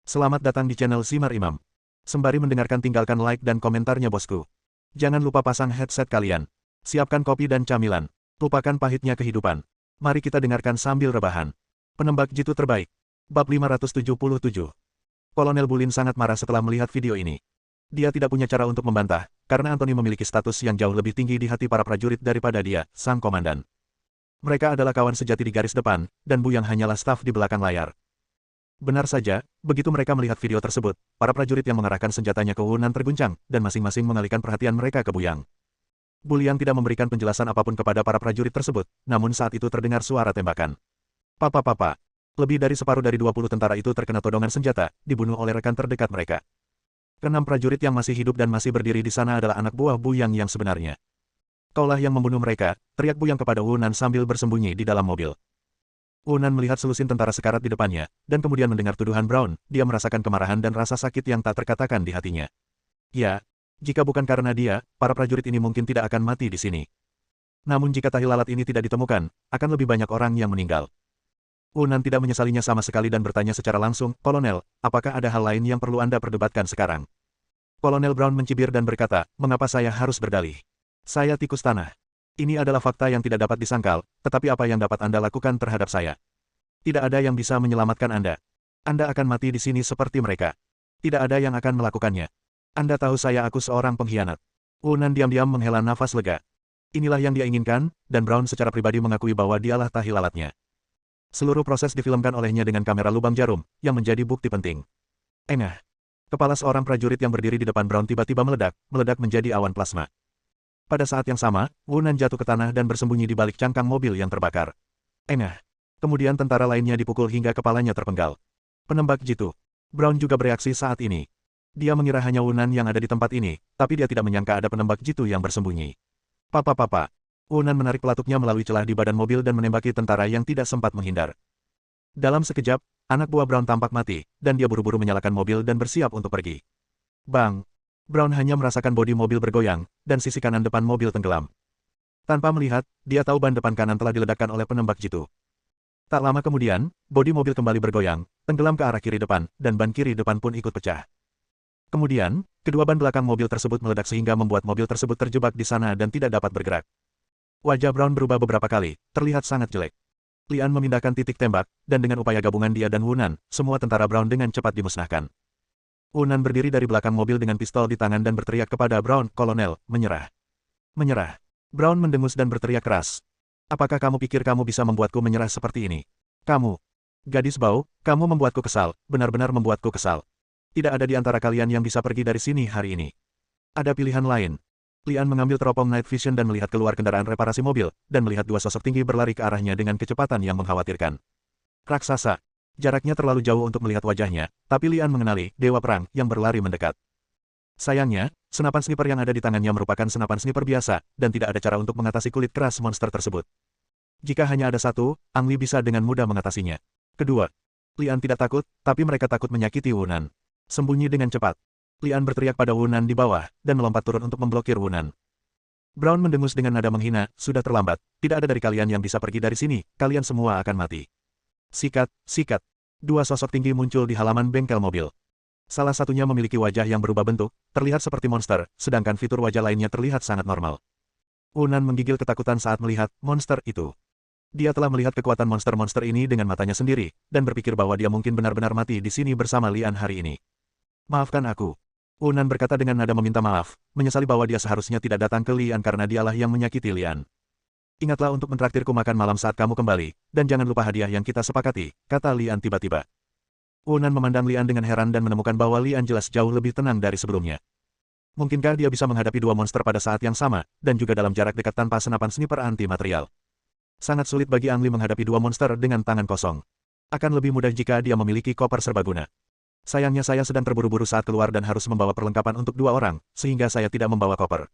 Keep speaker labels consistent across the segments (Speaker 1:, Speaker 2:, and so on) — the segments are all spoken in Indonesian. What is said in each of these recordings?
Speaker 1: Selamat datang di channel Simar Imam. Sembari mendengarkan tinggalkan like dan komentarnya bosku. Jangan lupa pasang headset kalian. Siapkan kopi dan camilan. Lupakan pahitnya kehidupan. Mari kita dengarkan sambil rebahan. Penembak jitu terbaik. Bab 577. Kolonel Bulin sangat marah setelah melihat video ini. Dia tidak punya cara untuk membantah, karena Anthony memiliki status yang jauh lebih tinggi di hati para prajurit daripada dia, sang komandan. Mereka adalah kawan sejati di garis depan, dan Buyang hanyalah staf di belakang layar. Benar saja, begitu mereka melihat video tersebut, para prajurit yang mengarahkan senjatanya ke Wunan terguncang, dan masing-masing mengalihkan perhatian mereka ke Buyang. Buyang tidak memberikan penjelasan apapun kepada para prajurit tersebut, namun saat itu terdengar suara tembakan. Papa. Lebih dari separuh dari 20 tentara itu terkena todongan senjata, dibunuh oleh rekan terdekat mereka. Keenam prajurit yang masih hidup dan masih berdiri di sana adalah anak buah Buyang yang sebenarnya. Kaulah yang membunuh mereka, teriak Buyang kepada Wunan sambil bersembunyi di dalam mobil. Wunan melihat selusin tentara sekarat di depannya, dan kemudian mendengar tuduhan Brown, dia merasakan kemarahan dan rasa sakit yang tak terkatakan di hatinya. Ya, jika bukan karena dia, para prajurit ini mungkin tidak akan mati di sini. Namun jika tahi lalat ini tidak ditemukan, akan lebih banyak orang yang meninggal. Wunan tidak menyesalinya sama sekali dan bertanya secara langsung, Kolonel, apakah ada hal lain yang perlu Anda perdebatkan sekarang? Kolonel Brown mencibir dan berkata, mengapa saya harus berdalih? Saya tikus tanah. Ini adalah fakta yang tidak dapat disangkal, tetapi apa yang dapat Anda lakukan terhadap saya? Tidak ada yang bisa menyelamatkan Anda. Anda akan mati di sini seperti mereka. Tidak ada yang akan melakukannya. Anda tahu aku seorang pengkhianat. Wunan diam-diam menghela nafas lega. Inilah yang dia inginkan, dan Brown secara pribadi mengakui bahwa dialah tahi lalatnya. Seluruh proses difilmkan olehnya dengan kamera lubang jarum, yang menjadi bukti penting. Engah. Kepala seorang prajurit yang berdiri di depan Brown tiba-tiba meledak menjadi awan plasma. Pada saat yang sama, Wunan jatuh ke tanah dan bersembunyi di balik cangkang mobil yang terbakar. Engah. Kemudian tentara lainnya dipukul hingga kepalanya terpenggal. Penembak jitu. Brown juga bereaksi saat ini. Dia mengira hanya Wunan yang ada di tempat ini, tapi dia tidak menyangka ada penembak jitu yang bersembunyi. Papa. Wunan menarik pelatuknya melalui celah di badan mobil dan menembaki tentara yang tidak sempat menghindar. Dalam sekejap, anak buah Brown tampak mati, dan dia buru-buru menyalakan mobil dan bersiap untuk pergi. Bang! Brown hanya merasakan bodi mobil bergoyang, dan sisi kanan depan mobil tenggelam. Tanpa melihat, dia tahu ban depan kanan telah diledakkan oleh penembak jitu. Tak lama kemudian, bodi mobil kembali bergoyang, tenggelam ke arah kiri depan, dan ban kiri depan pun ikut pecah. Kemudian, kedua ban belakang mobil tersebut meledak sehingga membuat mobil tersebut terjebak di sana dan tidak dapat bergerak. Wajah Brown berubah beberapa kali, terlihat sangat jelek. Lian memindahkan titik tembak, dan dengan upaya gabungan dia dan Wunan, semua tentara Brown dengan cepat dimusnahkan. Wunan berdiri dari belakang mobil dengan pistol di tangan dan berteriak kepada Brown, Kolonel, menyerah. Menyerah. Brown mendengus dan berteriak keras. Apakah kamu pikir kamu bisa membuatku menyerah seperti ini? Kamu. Gadis bau, kamu membuatku kesal, benar-benar membuatku kesal. Tidak ada di antara kalian yang bisa pergi dari sini hari ini. Ada pilihan lain. Lian mengambil teropong night vision dan melihat keluar kendaraan reparasi mobil, dan melihat dua sosok tinggi berlari ke arahnya dengan kecepatan yang mengkhawatirkan. Raksasa. Jaraknya terlalu jauh untuk melihat wajahnya, tapi Lian mengenali Dewa Perang yang berlari mendekat. Sayangnya, senapan sniper yang ada di tangannya merupakan senapan sniper biasa, dan tidak ada cara untuk mengatasi kulit keras monster tersebut. Jika hanya ada satu, Ang Li bisa dengan mudah mengatasinya. Kedua, Lian tidak takut, tapi mereka takut menyakiti Wunan. Sembunyi dengan cepat. Lian berteriak pada Wunan di bawah, dan melompat turun untuk memblokir Wunan. Brown mendengus dengan nada menghina, sudah terlambat, tidak ada dari kalian yang bisa pergi dari sini, kalian semua akan mati. Sikat. Dua sosok tinggi muncul di halaman bengkel mobil. Salah satunya memiliki wajah yang berubah bentuk, terlihat seperti monster, sedangkan fitur wajah lainnya terlihat sangat normal. Wunan menggigil ketakutan saat melihat monster itu. Dia telah melihat kekuatan monster-monster ini dengan matanya sendiri, dan berpikir bahwa dia mungkin benar-benar mati di sini bersama Lian hari ini. Maafkan aku. Wunan berkata dengan nada meminta maaf, menyesali bahwa dia seharusnya tidak datang ke Lian karena dialah yang menyakiti Lian. Ingatlah untuk mentraktirku makan malam saat kamu kembali, dan jangan lupa hadiah yang kita sepakati, kata Lian tiba-tiba. Wunan memandang Lian dengan heran dan menemukan bahwa Lian jelas jauh lebih tenang dari sebelumnya. Mungkinkah dia bisa menghadapi dua monster pada saat yang sama, dan juga dalam jarak dekat tanpa senapan sniper anti-material? Sangat sulit bagi Ang Li menghadapi dua monster dengan tangan kosong. Akan lebih mudah jika dia memiliki koper serbaguna. Sayangnya saya sedang terburu-buru saat keluar dan harus membawa perlengkapan untuk dua orang, sehingga saya tidak membawa koper.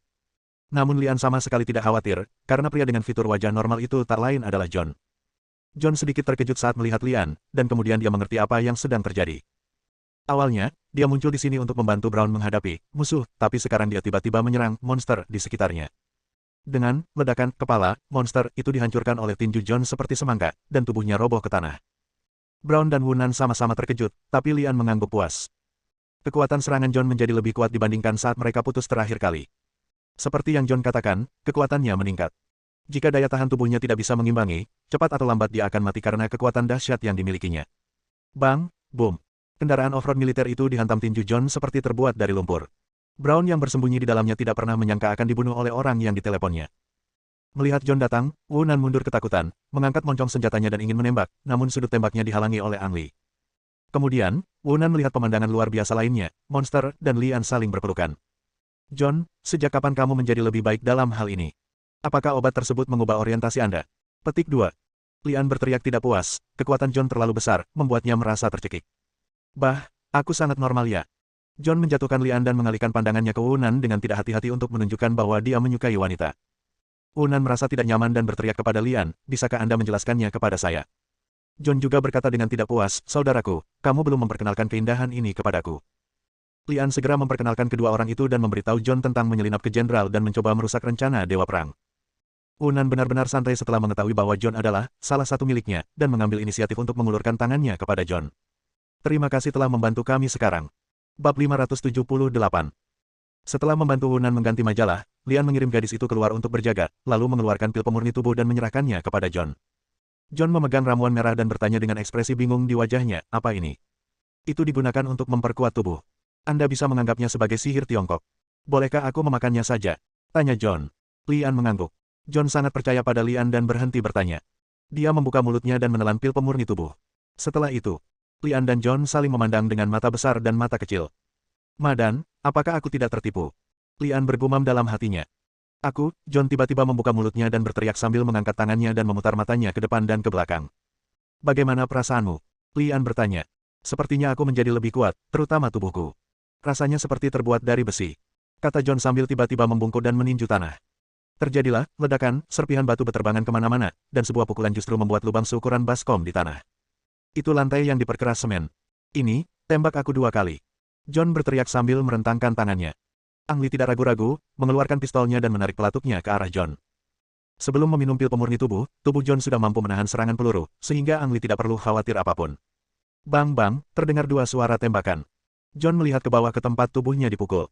Speaker 1: Namun Lian sama sekali tidak khawatir, karena pria dengan fitur wajah normal itu tak lain adalah John. John sedikit terkejut saat melihat Lian, dan kemudian dia mengerti apa yang sedang terjadi. Awalnya, dia muncul di sini untuk membantu Brown menghadapi musuh, tapi sekarang dia tiba-tiba menyerang monster di sekitarnya. Dengan ledakan kepala, monster itu dihancurkan oleh tinju John seperti semangka, dan tubuhnya roboh ke tanah. Brown dan Wunan sama-sama terkejut, tapi Lian mengangguk puas. Kekuatan serangan John menjadi lebih kuat dibandingkan saat mereka putus terakhir kali. Seperti yang John katakan, kekuatannya meningkat. Jika daya tahan tubuhnya tidak bisa mengimbangi, cepat atau lambat dia akan mati karena kekuatan dahsyat yang dimilikinya. Bang, boom. Kendaraan off-road militer itu dihantam tinju John seperti terbuat dari lumpur. Brown yang bersembunyi di dalamnya tidak pernah menyangka akan dibunuh oleh orang yang diteleponnya. Melihat John datang, Wunan mundur ketakutan, mengangkat moncong senjatanya dan ingin menembak, namun sudut tembaknya dihalangi oleh Ang Li. Kemudian, Wunan melihat pemandangan luar biasa lainnya, monster dan Lian saling berpelukan. John, sejak kapan kamu menjadi lebih baik dalam hal ini? Apakah obat tersebut mengubah orientasi Anda? Petik 2. Lian berteriak tidak puas, kekuatan John terlalu besar, membuatnya merasa tercekik. Bah, aku sangat normal ya. John menjatuhkan Lian dan mengalihkan pandangannya ke Wunan dengan tidak hati-hati untuk menunjukkan bahwa dia menyukai wanita. Wunan merasa tidak nyaman dan berteriak kepada Lian, bisakah Anda menjelaskannya kepada saya? John juga berkata dengan tidak puas, saudaraku, kamu belum memperkenalkan keindahan ini kepadaku. Lian segera memperkenalkan kedua orang itu dan memberitahu John tentang menyelinap ke jenderal dan mencoba merusak rencana Dewa Perang. Wunan benar-benar santai setelah mengetahui bahwa John adalah salah satu miliknya, dan mengambil inisiatif untuk mengulurkan tangannya kepada John. Terima kasih telah membantu kami sekarang. Bab 578. Setelah membantu Wunan mengganti majalah, Lian mengirim gadis itu keluar untuk berjaga, lalu mengeluarkan pil pemurni tubuh dan menyerahkannya kepada John. John memegang ramuan merah dan bertanya dengan ekspresi bingung di wajahnya, apa ini? Itu digunakan untuk memperkuat tubuh. Anda bisa menganggapnya sebagai sihir Tiongkok. Bolehkah aku memakannya saja? Tanya John. Lian mengangguk. John sangat percaya pada Lian dan berhenti bertanya. Dia membuka mulutnya dan menelan pil pemurni tubuh. Setelah itu, Lian dan John saling memandang dengan mata besar dan mata kecil. Madan, apakah aku tidak tertipu? Lian bergumam dalam hatinya. Aku, John tiba-tiba membuka mulutnya dan berteriak sambil mengangkat tangannya dan memutar matanya ke depan dan ke belakang. Bagaimana perasaanmu? Lian bertanya. Sepertinya aku menjadi lebih kuat, terutama tubuhku. Rasanya seperti terbuat dari besi. Kata John sambil tiba-tiba membungkuk dan meninju tanah. Terjadilah, ledakan, serpihan batu berterbangan kemana-mana, dan sebuah pukulan justru membuat lubang seukuran baskom di tanah. Itu lantai yang diperkeras semen. Ini, tembak aku 2 kali. John berteriak sambil merentangkan tangannya. Ang Li tidak ragu-ragu, mengeluarkan pistolnya dan menarik pelatuknya ke arah John. Sebelum meminum pil pemurni tubuh John sudah mampu menahan serangan peluru, sehingga Ang Li tidak perlu khawatir apapun. Bang-bang, terdengar 2 suara tembakan. John melihat ke bawah ke tempat tubuhnya dipukul.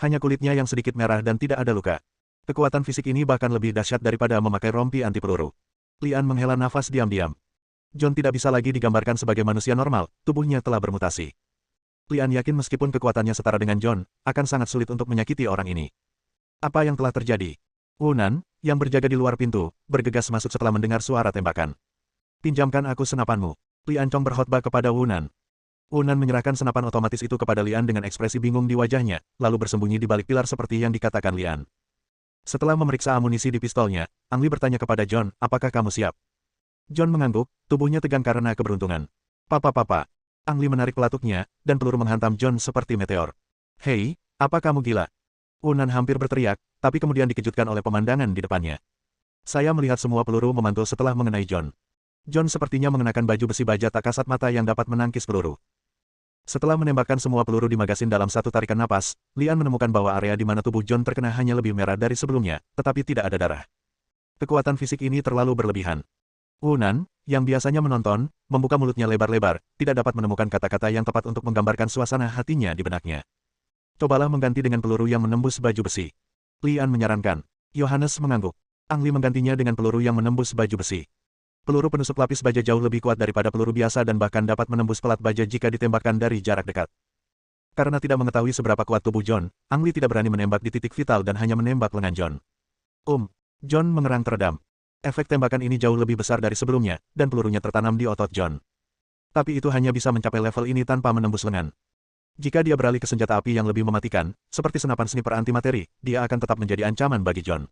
Speaker 1: Hanya kulitnya yang sedikit merah dan tidak ada luka. Kekuatan fisik ini bahkan lebih dahsyat daripada memakai rompi anti peluru. Lian menghela nafas diam-diam. John tidak bisa lagi digambarkan sebagai manusia normal, tubuhnya telah bermutasi. Lian yakin meskipun kekuatannya setara dengan John, akan sangat sulit untuk menyakiti orang ini. Apa yang telah terjadi? Wunan, yang berjaga di luar pintu, bergegas masuk setelah mendengar suara tembakan. Pinjamkan aku senapanmu. Lian Chong berkhotbah kepada Wunan. Wunan menyerahkan senapan otomatis itu kepada Lian dengan ekspresi bingung di wajahnya, lalu bersembunyi di balik pilar seperti yang dikatakan Lian. Setelah memeriksa amunisi di pistolnya, Ang Li bertanya kepada John, apakah kamu siap? John mengangguk, tubuhnya tegang karena keberuntungan. Papa. Ang Li menarik pelatuknya, dan peluru menghantam John seperti meteor. Hei, apa kamu gila? Wunan hampir berteriak, tapi kemudian dikejutkan oleh pemandangan di depannya. Saya melihat semua peluru memantul setelah mengenai John. John sepertinya mengenakan baju besi baja tak kasat mata yang dapat menangkis peluru. Setelah menembakkan semua peluru di magasin dalam satu tarikan napas, Lian menemukan bahwa area di mana tubuh John terkena hanya lebih merah dari sebelumnya, tetapi tidak ada darah. Kekuatan fisik ini terlalu berlebihan. Wunan, yang biasanya menonton, membuka mulutnya lebar-lebar, tidak dapat menemukan kata-kata yang tepat untuk menggambarkan suasana hatinya di benaknya. Cobalah mengganti dengan peluru yang menembus baju besi. Lian menyarankan. Yohanes mengangguk. Ang Li menggantinya dengan peluru yang menembus baju besi. Peluru penusuk lapis baja jauh lebih kuat daripada peluru biasa dan bahkan dapat menembus pelat baja jika ditembakkan dari jarak dekat. Karena tidak mengetahui seberapa kuat tubuh John, Ang Li tidak berani menembak di titik vital dan hanya menembak lengan John. John mengerang teredam. Efek tembakan ini jauh lebih besar dari sebelumnya, dan pelurunya tertanam di otot John. Tapi itu hanya bisa mencapai level ini tanpa menembus lengan. Jika dia beralih ke senjata api yang lebih mematikan, seperti senapan sniper antimateri, dia akan tetap menjadi ancaman bagi John.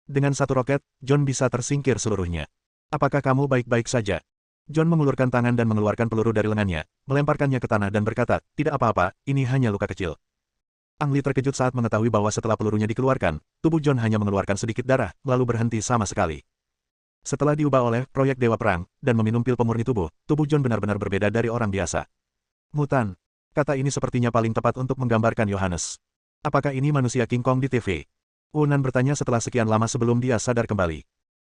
Speaker 1: Dengan satu roket, John bisa tersingkir seluruhnya. Apakah kamu baik-baik saja? John mengulurkan tangan dan mengeluarkan peluru dari lengannya, melemparkannya ke tanah dan berkata, tidak apa-apa, ini hanya luka kecil. Ang Li terkejut saat mengetahui bahwa setelah pelurunya dikeluarkan, tubuh John hanya mengeluarkan sedikit darah, lalu berhenti sama sekali. Setelah diubah oleh proyek Dewa Perang, dan meminum pil pemurni tubuh John benar-benar berbeda dari orang biasa. Mutan. Kata ini sepertinya paling tepat untuk menggambarkan Yohanes. Apakah ini manusia King Kong di TV? Wunan bertanya setelah sekian lama sebelum dia sadar kembali.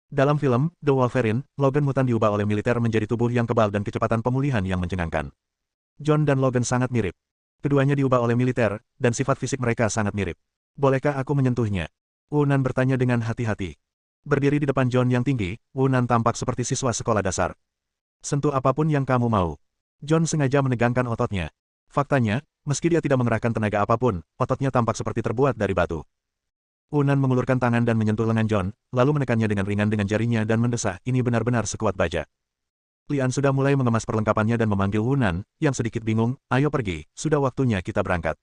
Speaker 1: Dalam film The Wolverine, Logan mutan diubah oleh militer menjadi tubuh yang kebal dan kecepatan pemulihan yang mencengangkan. John dan Logan sangat mirip. Keduanya diubah oleh militer, dan sifat fisik mereka sangat mirip. Bolehkah aku menyentuhnya? Wu Nan bertanya dengan hati-hati. Berdiri di depan John yang tinggi, Wu Nan tampak seperti siswa sekolah dasar. Sentuh apapun yang kamu mau. John sengaja menegangkan ototnya. Faktanya, meski dia tidak mengerahkan tenaga apapun, ototnya tampak seperti terbuat dari batu. Wu Nan mengulurkan tangan dan menyentuh lengan John, lalu menekannya dengan ringan dengan jarinya dan mendesah, ini benar-benar sekuat baja. Lian sudah mulai mengemas perlengkapannya dan memanggil Wu Nan, yang sedikit bingung, ayo pergi, sudah waktunya kita berangkat.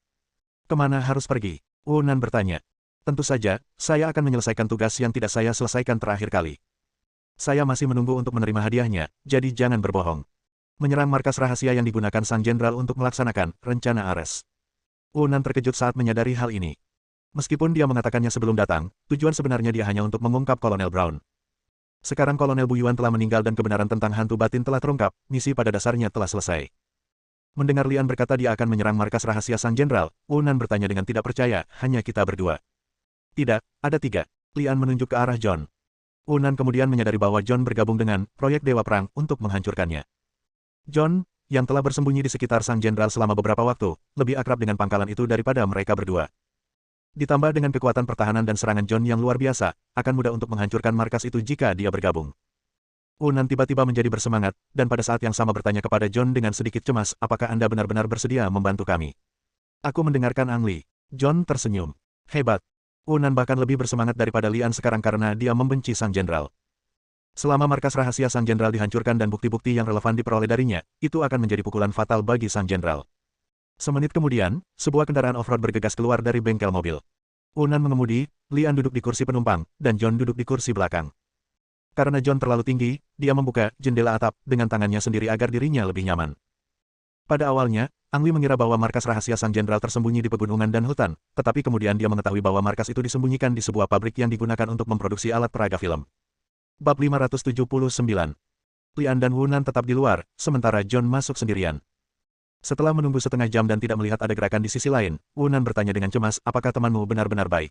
Speaker 1: Kemana harus pergi? Wu Nan bertanya. Tentu saja, saya akan menyelesaikan tugas yang tidak saya selesaikan terakhir kali. Saya masih menunggu untuk menerima hadiahnya, jadi jangan berbohong. Menyerang markas rahasia yang digunakan Sang Jenderal untuk melaksanakan rencana Ares. Wu Nan terkejut saat menyadari hal ini. Meskipun dia mengatakannya sebelum datang, tujuan sebenarnya dia hanya untuk mengungkap Kolonel Brown. Sekarang Kolonel Bu Yuan telah meninggal dan kebenaran tentang hantu batin telah terungkap, misi pada dasarnya telah selesai. Mendengar Lian berkata dia akan menyerang markas rahasia Sang Jenderal, Wu Nan bertanya dengan tidak percaya, hanya kita berdua. Tidak, ada 3. Lian menunjuk ke arah John. Wu Nan kemudian menyadari bahwa John bergabung dengan proyek Dewa Perang untuk menghancurkannya. John, yang telah bersembunyi di sekitar Sang Jenderal selama beberapa waktu, lebih akrab dengan pangkalan itu daripada mereka berdua. Ditambah dengan kekuatan pertahanan dan serangan John yang luar biasa, akan mudah untuk menghancurkan markas itu jika dia bergabung. Wu Nan tiba-tiba menjadi bersemangat, dan pada saat yang sama bertanya kepada John dengan sedikit cemas, apakah Anda benar-benar bersedia membantu kami? Aku mendengarkan Ang Li. John tersenyum. Hebat. Wu Nan bahkan lebih bersemangat daripada Lian sekarang karena dia membenci Sang Jenderal. Selama markas rahasia Sang Jenderal dihancurkan dan bukti-bukti yang relevan diperoleh darinya, itu akan menjadi pukulan fatal bagi Sang Jenderal. Semenit kemudian, sebuah kendaraan off-road bergegas keluar dari bengkel mobil. Wu Nan mengemudi, Lian duduk di kursi penumpang, dan John duduk di kursi belakang. Karena John terlalu tinggi, dia membuka jendela atap dengan tangannya sendiri agar dirinya lebih nyaman. Pada awalnya, Ang Li mengira bahwa markas rahasia Sang Jenderal tersembunyi di pegunungan dan hutan, tetapi kemudian dia mengetahui bahwa markas itu disembunyikan di sebuah pabrik yang digunakan untuk memproduksi alat peraga film. Bab 579. Lian dan Wu Nan tetap di luar, sementara John masuk sendirian. Setelah menunggu setengah jam dan tidak melihat ada gerakan di sisi lain, Wu Nan bertanya dengan cemas, apakah temanmu benar-benar baik?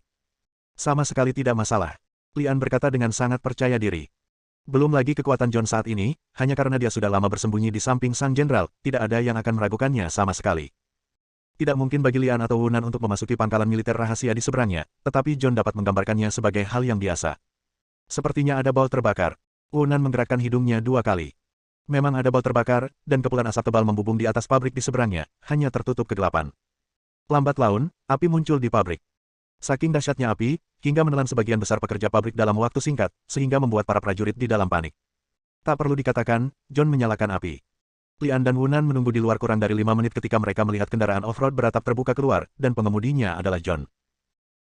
Speaker 1: Sama sekali tidak masalah. Lian berkata dengan sangat percaya diri. Belum lagi kekuatan John saat ini, hanya karena dia sudah lama bersembunyi di samping Sang Jenderal, tidak ada yang akan meragukannya sama sekali. Tidak mungkin bagi Lian atau Wu Nan untuk memasuki pangkalan militer rahasia di seberangnya, tetapi John dapat menggambarkannya sebagai hal yang biasa. Sepertinya ada bau terbakar. Wu Nan menggerakkan hidungnya 2 kali. Memang ada bau terbakar, dan kepulan asap tebal membubung di atas pabrik di seberangnya, hanya tertutup kegelapan. Lambat laun, api muncul di pabrik. Saking dahsyatnya api, hingga menelan sebagian besar pekerja pabrik dalam waktu singkat, sehingga membuat para prajurit di dalam panik. Tak perlu dikatakan, John menyalakan api. Lian dan Wu Nan menunggu di luar kurang dari 5 menit ketika mereka melihat kendaraan off-road beratap terbuka keluar, dan pengemudinya adalah John.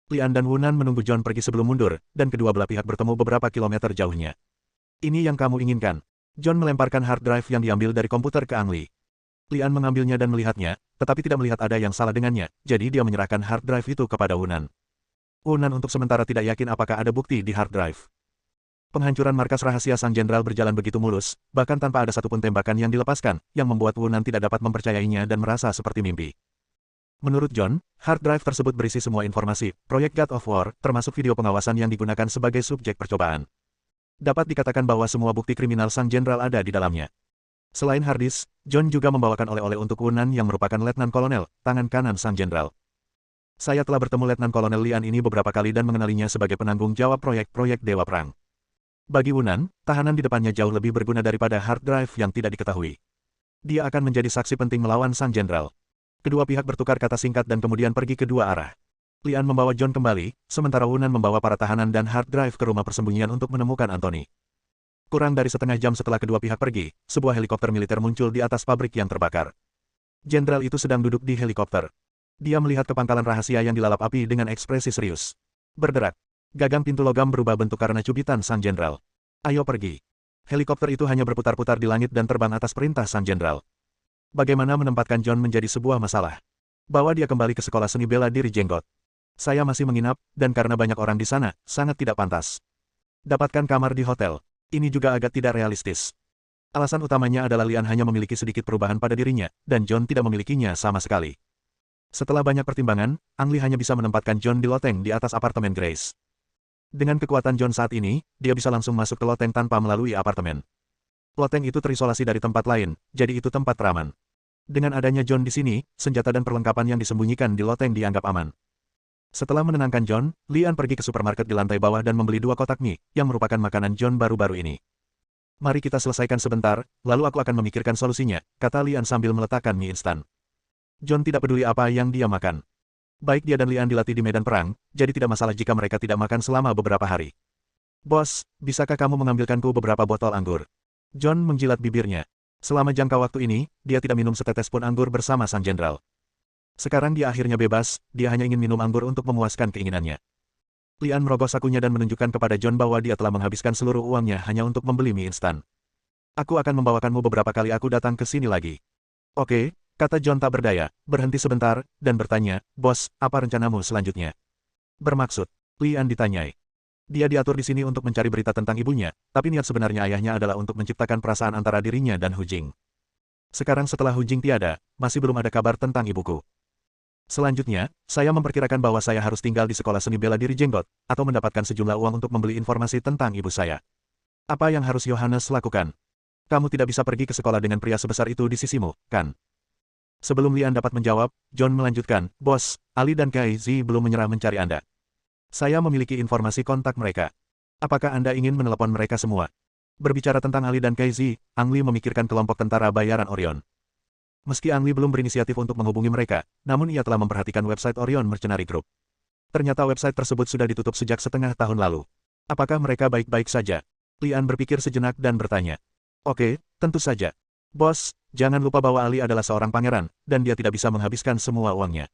Speaker 1: Lian dan Wu Nan menunggu John pergi sebelum mundur, dan kedua belah pihak bertemu beberapa kilometer jauhnya. Ini yang kamu inginkan. John melemparkan hard drive yang diambil dari komputer ke Ang Li. Lian mengambilnya dan melihatnya, tetapi tidak melihat ada yang salah dengannya, jadi dia menyerahkan hard drive itu kepada Wu Nan. Wu Nan untuk sementara tidak yakin apakah ada bukti di hard drive. Penghancuran markas rahasia Sang Jenderal berjalan begitu mulus, bahkan tanpa ada satupun tembakan yang dilepaskan, yang membuat Wu Nan tidak dapat mempercayainya dan merasa seperti mimpi. Menurut John, hard drive tersebut berisi semua informasi, proyek God of War, termasuk video pengawasan yang digunakan sebagai subjek percobaan. Dapat dikatakan bahwa semua bukti kriminal Sang Jenderal ada di dalamnya. Selain harddisk, John juga membawakan oleh-oleh untuk Wu Nan yang merupakan Letnan Kolonel, tangan kanan Sang Jenderal. Saya telah bertemu Letnan Kolonel Lian ini beberapa kali dan mengenalinya sebagai penanggung jawab proyek-proyek Dewa Perang. Bagi Wu Nan, tahanan di depannya jauh lebih berguna daripada hard drive yang tidak diketahui. Dia akan menjadi saksi penting melawan Sang Jenderal. Kedua pihak bertukar kata singkat dan kemudian pergi ke dua arah. Lian membawa John kembali, sementara Wu Nan membawa para tahanan dan hard drive ke rumah persembunyian untuk menemukan Anthony. Kurang dari setengah jam setelah kedua pihak pergi, sebuah helikopter militer muncul di atas pabrik yang terbakar. Jenderal itu sedang duduk di helikopter. Dia melihat ke pangkalan rahasia yang dilalap api dengan ekspresi serius. Berderak. Gagang pintu logam berubah bentuk karena cubitan Sang Jenderal. Ayo pergi. Helikopter itu hanya berputar-putar di langit dan terbang atas perintah Sang Jenderal. Bagaimana menempatkan John menjadi sebuah masalah. Bawa dia kembali ke sekolah seni bela diri jenggot. Saya masih menginap, dan karena banyak orang di sana, sangat tidak pantas. Dapatkan kamar di hotel. Ini juga agak tidak realistis. Alasan utamanya adalah Lian hanya memiliki sedikit perubahan pada dirinya, dan John tidak memilikinya sama sekali. Setelah banyak pertimbangan, Ang Li hanya bisa menempatkan John di loteng di atas apartemen Grace. Dengan kekuatan John saat ini, dia bisa langsung masuk ke loteng tanpa melalui apartemen. Loteng itu terisolasi dari tempat lain, jadi itu tempat teraman. Dengan adanya John di sini, senjata dan perlengkapan yang disembunyikan di loteng dianggap aman. Setelah menenangkan John, Lian pergi ke supermarket di lantai bawah dan membeli 2 kotak mie, yang merupakan makanan John baru-baru ini. Mari kita selesaikan sebentar, lalu aku akan memikirkan solusinya, kata Lian sambil meletakkan mie instan. John tidak peduli apa yang dia makan. Baik dia dan Lian dilatih di medan perang, jadi tidak masalah jika mereka tidak makan selama beberapa hari. Bos, bisakah kamu mengambilkanku beberapa botol anggur? John menjilat bibirnya. Selama jangka waktu ini, dia tidak minum setetes pun anggur bersama sang jenderal. Sekarang dia akhirnya bebas, dia hanya ingin minum anggur untuk memuaskan keinginannya. Lian merogoh sakunya dan menunjukkan kepada John bahwa dia telah menghabiskan seluruh uangnya hanya untuk membeli mie instan. Aku akan membawakanmu beberapa kali aku datang ke sini lagi. Oke, kata John tak berdaya, berhenti sebentar, dan bertanya, Bos, apa rencanamu selanjutnya? Bermaksud, Lian ditanyai. Dia diatur di sini untuk mencari berita tentang ibunya, tapi niat sebenarnya ayahnya adalah untuk menciptakan perasaan antara dirinya dan Hu Jing. Sekarang setelah Hu Jing tiada, masih belum ada kabar tentang ibuku. Selanjutnya, saya memperkirakan bahwa saya harus tinggal di sekolah seni bela diri jenggot, atau mendapatkan sejumlah uang untuk membeli informasi tentang ibu saya. Apa yang harus Yohanes lakukan? Kamu tidak bisa pergi ke sekolah dengan pria sebesar itu di sisimu, kan? Sebelum Lian dapat menjawab, John melanjutkan, Bos, Ali dan Kai Zi belum menyerah mencari Anda. Saya memiliki informasi kontak mereka. Apakah Anda ingin menelepon mereka semua? Berbicara tentang Ali dan Kai Zi, Ang Li memikirkan kelompok tentara bayaran Orion. Meski Ang Li belum berinisiatif untuk menghubungi mereka, namun ia telah memperhatikan website Orion Mercenary Group. Ternyata website tersebut sudah ditutup sejak setengah tahun lalu. Apakah mereka baik-baik saja? Lian berpikir sejenak dan bertanya. Oke, tentu saja. Bos, jangan lupa bahwa Ali adalah seorang pangeran, dan dia tidak bisa menghabiskan semua uangnya.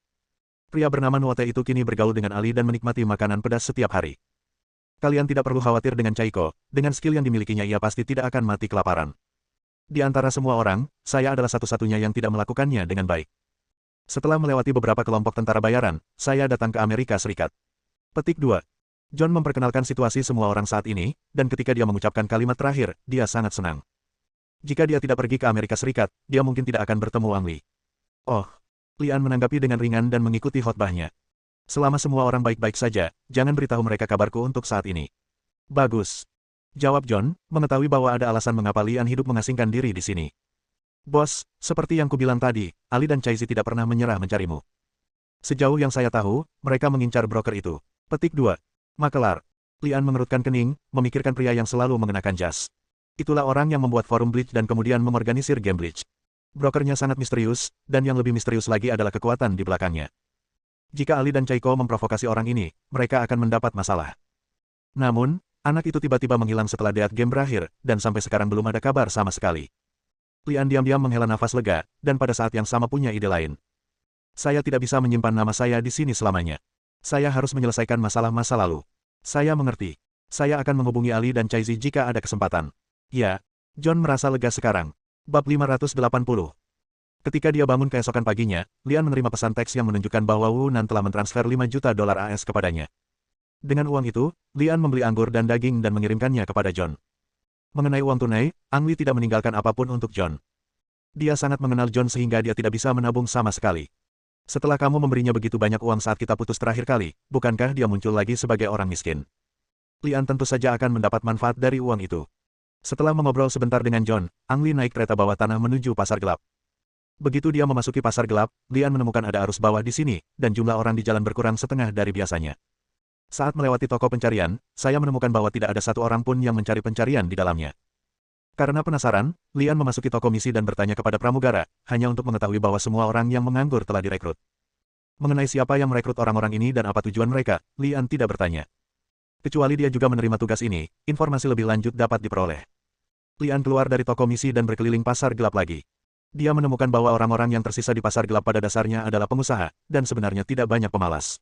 Speaker 1: Pria bernama Nuote itu kini bergaul dengan Ali dan menikmati makanan pedas setiap hari. Kalian tidak perlu khawatir dengan Chaiko, dengan skill yang dimilikinya ia pasti tidak akan mati kelaparan. Di antara semua orang, saya adalah satu-satunya yang tidak melakukannya dengan baik. Setelah melewati beberapa kelompok tentara bayaran, saya datang ke Amerika Serikat. Petik 2. John memperkenalkan situasi semua orang saat ini, dan ketika dia mengucapkan kalimat terakhir, dia sangat senang. Jika dia tidak pergi ke Amerika Serikat, dia mungkin tidak akan bertemu Ang Li. Oh, Lian menanggapi dengan ringan dan mengikuti khotbahnya. Selama semua orang baik-baik saja, jangan beritahu mereka kabarku untuk saat ini. Bagus. Jawab John, mengetahui bahwa ada alasan mengapa Lian hidup mengasingkan diri di sini. Bos, seperti yang kubilang tadi, Ali dan Chaizi tidak pernah menyerah mencarimu. Sejauh yang saya tahu, mereka mengincar broker itu. Petik 2. Makelar. Lian mengerutkan kening, memikirkan pria yang selalu mengenakan jas. Itulah orang yang membuat forum Bleach dan kemudian mengorganisir game Bleach. Brokernya sangat misterius, dan yang lebih misterius lagi adalah kekuatan di belakangnya. Jika Ali dan Chaiko memprovokasi orang ini, mereka akan mendapat masalah. Namun, anak itu tiba-tiba menghilang setelah Death Game berakhir, dan sampai sekarang belum ada kabar sama sekali. Lian diam-diam menghela nafas lega, dan pada saat yang sama punya ide lain. Saya tidak bisa menyimpan nama saya di sini selamanya. Saya harus menyelesaikan masalah-masa lalu. Saya mengerti. Saya akan menghubungi Ali dan Chaizi jika ada kesempatan. Ya, John merasa lega sekarang. Bab 580. Ketika dia bangun keesokan paginya, Lian menerima pesan teks yang menunjukkan bahwa Wu Nan telah mentransfer 5 juta dolar AS kepadanya. Dengan uang itu, Lian membeli anggur dan daging dan mengirimkannya kepada John. Mengenai uang tunai, Ang Li tidak meninggalkan apapun untuk John. Dia sangat mengenal John sehingga dia tidak bisa menabung sama sekali. Setelah kamu memberinya begitu banyak uang saat kita putus terakhir kali, bukankah dia muncul lagi sebagai orang miskin? Lian tentu saja akan mendapat manfaat dari uang itu. Setelah mengobrol sebentar dengan John, Ang Li naik kereta bawah tanah menuju pasar gelap. Begitu dia memasuki pasar gelap, Lian menemukan ada arus bawah di sini, dan jumlah orang di jalan berkurang setengah dari biasanya. Saat melewati toko pencarian, saya menemukan bahwa tidak ada satu orang pun yang mencari pencarian di dalamnya. Karena penasaran, Lian memasuki toko misi dan bertanya kepada pramugara, hanya untuk mengetahui bahwa semua orang yang menganggur telah direkrut. Mengenai siapa yang merekrut orang-orang ini dan apa tujuan mereka, Lian tidak bertanya. Kecuali dia juga menerima tugas ini, informasi lebih lanjut dapat diperoleh. Lian keluar dari toko misi dan berkeliling pasar gelap lagi. Dia menemukan bahwa orang-orang yang tersisa di pasar gelap pada dasarnya adalah pengusaha, dan sebenarnya tidak banyak pemalas.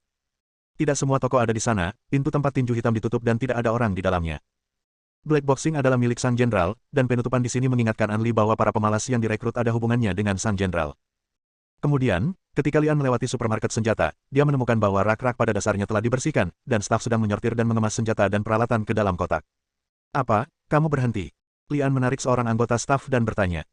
Speaker 1: Tidak semua toko ada di sana, pintu tempat tinju hitam ditutup dan tidak ada orang di dalamnya. Black Boxing adalah milik Sang Jenderal, dan penutupan di sini mengingatkan An Li bahwa para pemalas yang direkrut ada hubungannya dengan Sang Jenderal. Kemudian, ketika Lian melewati supermarket senjata, dia menemukan bahwa rak-rak pada dasarnya telah dibersihkan, dan staf sedang menyortir dan mengemas senjata dan peralatan ke dalam kotak. Apa, kamu berhenti? Lian menarik seorang anggota staf dan bertanya.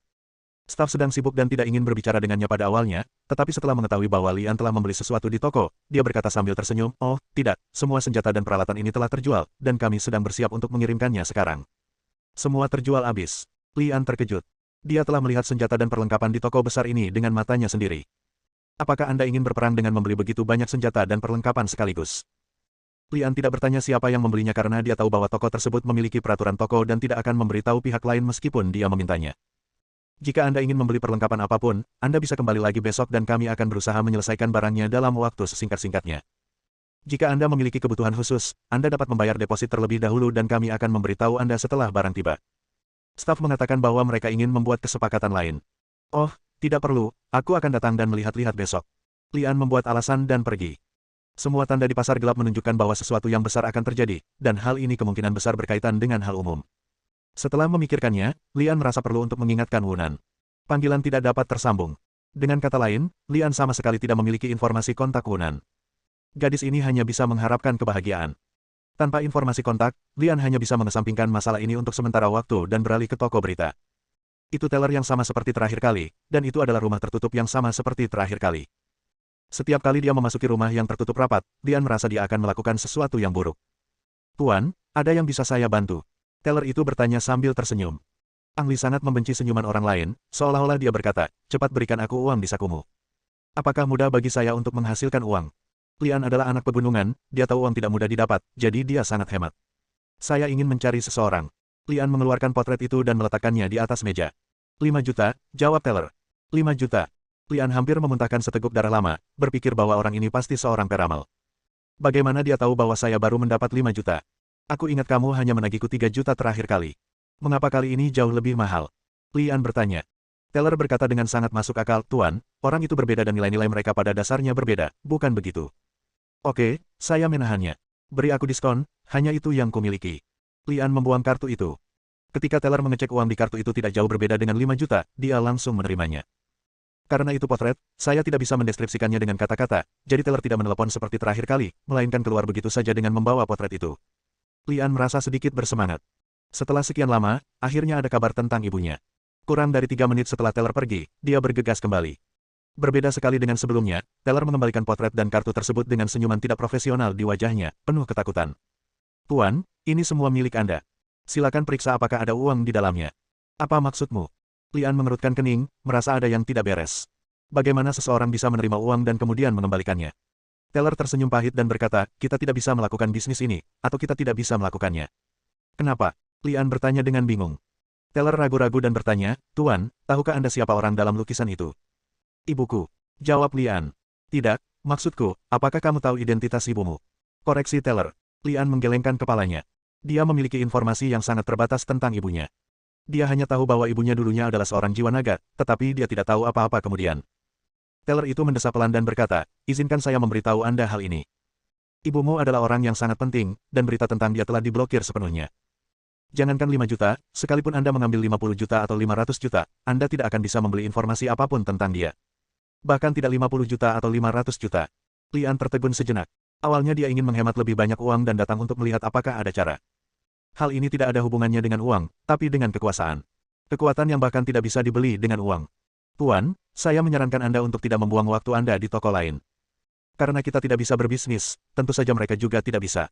Speaker 1: Staf sedang sibuk dan tidak ingin berbicara dengannya pada awalnya, tetapi setelah mengetahui bahwa Lian telah membeli sesuatu di toko, dia berkata sambil tersenyum, "Oh, tidak, semua senjata dan peralatan ini telah terjual, dan kami sedang bersiap untuk mengirimkannya sekarang." Semua terjual habis. Lian terkejut. Dia telah melihat senjata dan perlengkapan di toko besar ini dengan matanya sendiri. Apakah Anda ingin berperang dengan membeli begitu banyak senjata dan perlengkapan sekaligus? Lian tidak bertanya siapa yang membelinya karena dia tahu bahwa toko tersebut memiliki peraturan toko dan tidak akan memberitahu pihak lain meskipun dia memintanya. Jika Anda ingin membeli perlengkapan apapun, Anda bisa kembali lagi besok dan kami akan berusaha menyelesaikan barangnya dalam waktu sesingkat-singkatnya. Jika Anda memiliki kebutuhan khusus, Anda dapat membayar deposit terlebih dahulu dan kami akan memberitahu Anda setelah barang tiba. Staf mengatakan bahwa mereka ingin membuat kesepakatan lain. Oh, tidak perlu, aku akan datang dan melihat-lihat besok. Lian membuat alasan dan pergi. Semua tanda di pasar gelap menunjukkan bahwa sesuatu yang besar akan terjadi, dan hal ini kemungkinan besar berkaitan dengan hal umum. Setelah memikirkannya, Lian merasa perlu untuk mengingatkan Wunan. Panggilan tidak dapat tersambung. Dengan kata lain, Lian sama sekali tidak memiliki informasi kontak Wunan. Gadis ini hanya bisa mengharapkan kebahagiaan. Tanpa informasi kontak, Lian hanya bisa mengesampingkan masalah ini untuk sementara waktu dan beralih ke toko berita. Itu teller yang sama seperti terakhir kali, dan itu adalah rumah tertutup yang sama seperti terakhir kali. Setiap kali dia memasuki rumah yang tertutup rapat, Lian merasa dia akan melakukan sesuatu yang buruk. "Tuan, ada yang bisa saya bantu?" Teller itu bertanya sambil tersenyum. Ang Li sangat membenci senyuman orang lain, seolah-olah dia berkata, "Cepat berikan aku uang di sakumu. Apakah mudah bagi saya untuk menghasilkan uang?" Lian adalah anak pegunungan, dia tahu uang tidak mudah didapat, jadi dia sangat hemat. "Saya ingin mencari seseorang." Lian mengeluarkan potret itu dan meletakkannya di atas meja. 5 juta, jawab teller. 5 juta. Lian hampir memuntahkan seteguk darah lama, berpikir bahwa orang ini pasti seorang peramal. Bagaimana dia tahu bahwa saya baru mendapat 5 juta? Aku ingat kamu hanya menagihku 3 juta terakhir kali. Mengapa kali ini jauh lebih mahal? Lian bertanya. Teller berkata dengan sangat masuk akal, "Tuan, orang itu berbeda dan nilai-nilai mereka pada dasarnya berbeda, bukan begitu?" "Oke, saya menahannya. Beri aku diskon, hanya itu yang kumiliki." Lian membuang kartu itu. Ketika teller mengecek uang di kartu itu tidak jauh berbeda dengan 5 juta, dia langsung menerimanya. "Karena itu potret, saya tidak bisa mendeskripsikannya dengan kata-kata, jadi teller tidak menelepon seperti terakhir kali, melainkan keluar begitu saja dengan membawa potret itu." Lian merasa sedikit bersemangat. Setelah sekian lama, akhirnya ada kabar tentang ibunya. Kurang dari 3 menit setelah teller pergi, dia bergegas kembali. Berbeda sekali dengan sebelumnya, teller mengembalikan potret dan kartu tersebut dengan senyuman tidak profesional di wajahnya, penuh ketakutan. "Tuan, ini semua milik Anda. Silakan periksa apakah ada uang di dalamnya." "Apa maksudmu?" Lian mengerutkan kening, merasa ada yang tidak beres. Bagaimana seseorang bisa menerima uang dan kemudian mengembalikannya? Teller tersenyum pahit dan berkata, "Kita tidak bisa melakukan bisnis ini, atau kita tidak bisa melakukannya." "Kenapa?" Lian bertanya dengan bingung. Teller ragu-ragu dan bertanya, "Tuan, tahukah Anda siapa orang dalam lukisan itu?" "Ibuku," jawab Lian. "Tidak, maksudku, apakah kamu tahu identitas ibumu?" Koreksi Teller. Lian menggelengkan kepalanya. Dia memiliki informasi yang sangat terbatas tentang ibunya. Dia hanya tahu bahwa ibunya dulunya adalah seorang jiwa naga, tetapi dia tidak tahu apa-apa kemudian. Teller itu mendesah pelan dan berkata, "Izinkan saya memberitahu Anda hal ini. Ibumu adalah orang yang sangat penting, dan berita tentang dia telah diblokir sepenuhnya. Jangankan 5 juta, sekalipun Anda mengambil 50 juta atau 500 juta, Anda tidak akan bisa membeli informasi apapun tentang dia. Bahkan tidak 50 juta atau 500 juta. Lian tertegun sejenak. Awalnya dia ingin menghemat lebih banyak uang dan datang untuk melihat apakah ada cara. Hal ini tidak ada hubungannya dengan uang, tapi dengan kekuasaan. Kekuatan yang bahkan tidak bisa dibeli dengan uang. "Tuan, saya menyarankan Anda untuk tidak membuang waktu Anda di toko lain. Karena kita tidak bisa berbisnis, tentu saja mereka juga tidak bisa.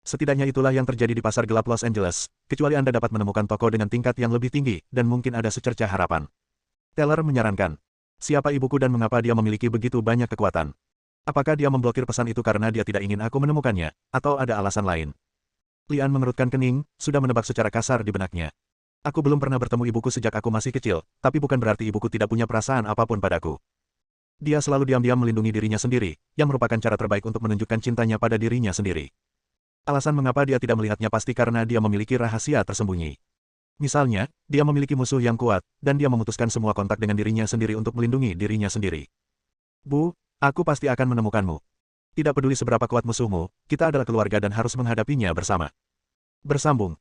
Speaker 1: Setidaknya itulah yang terjadi di pasar gelap Los Angeles, kecuali Anda dapat menemukan toko dengan tingkat yang lebih tinggi, dan mungkin ada secercah harapan." Teller menyarankan. "Siapa ibuku dan mengapa dia memiliki begitu banyak kekuatan? Apakah dia memblokir pesan itu karena dia tidak ingin aku menemukannya, atau ada alasan lain?" Lian mengerutkan kening, sudah menebak secara kasar di benaknya. "Aku belum pernah bertemu ibuku sejak aku masih kecil, tapi bukan berarti ibuku tidak punya perasaan apapun padaku. Dia selalu diam-diam melindungi dirinya sendiri, yang merupakan cara terbaik untuk menunjukkan cintanya pada dirinya sendiri. Alasan mengapa dia tidak melihatnya pasti karena dia memiliki rahasia tersembunyi. Misalnya, dia memiliki musuh yang kuat, dan dia memutuskan semua kontak dengan dirinya sendiri untuk melindungi dirinya sendiri. Bu, aku pasti akan menemukanmu. Tidak peduli seberapa kuat musuhmu, kita adalah keluarga dan harus menghadapinya bersama." Bersambung.